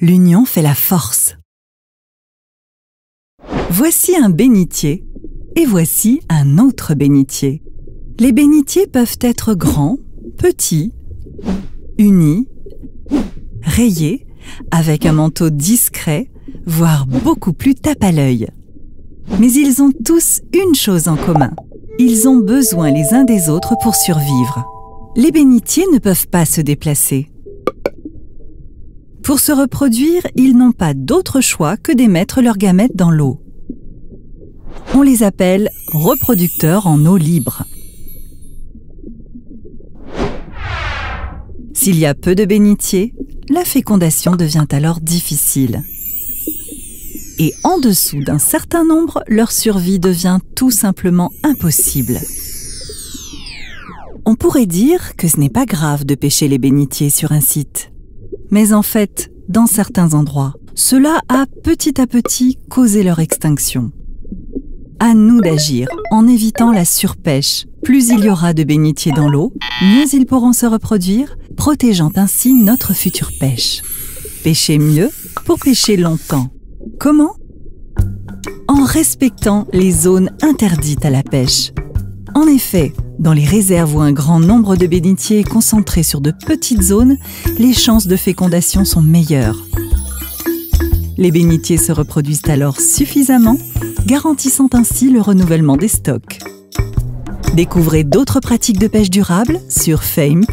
L'union fait la force. Voici un bénitier et voici un autre bénitier. Les bénitiers peuvent être grands, petits, unis, rayés, avec un manteau discret, voire beaucoup plus tape à l'œil. Mais ils ont tous une chose en commun. Ils ont besoin les uns des autres pour survivre. Les bénitiers ne peuvent pas se déplacer. Pour se reproduire, ils n'ont pas d'autre choix que d'émettre leurs gamètes dans l'eau. On les appelle reproducteurs en eau libre. S'il y a peu de bénitiers, la fécondation devient alors difficile. Et en dessous d'un certain nombre, leur survie devient tout simplement impossible. On pourrait dire que ce n'est pas grave de pêcher les bénitiers sur un site. Mais en fait, dans certains endroits, cela a petit à petit causé leur extinction. À nous d'agir en évitant la surpêche. Plus il y aura de bénitiers dans l'eau, mieux ils pourront se reproduire, protégeant ainsi notre future pêche. Pêcher mieux pour pêcher longtemps. Comment? En respectant les zones interdites à la pêche. En effet, dans les réserves où un grand nombre de bénitiers est concentré sur de petites zones, les chances de fécondation sont meilleures. Les bénitiers se reproduisent alors suffisamment, garantissant ainsi le renouvellement des stocks. Découvrez d'autres pratiques de pêche durable sur fame.spc.int.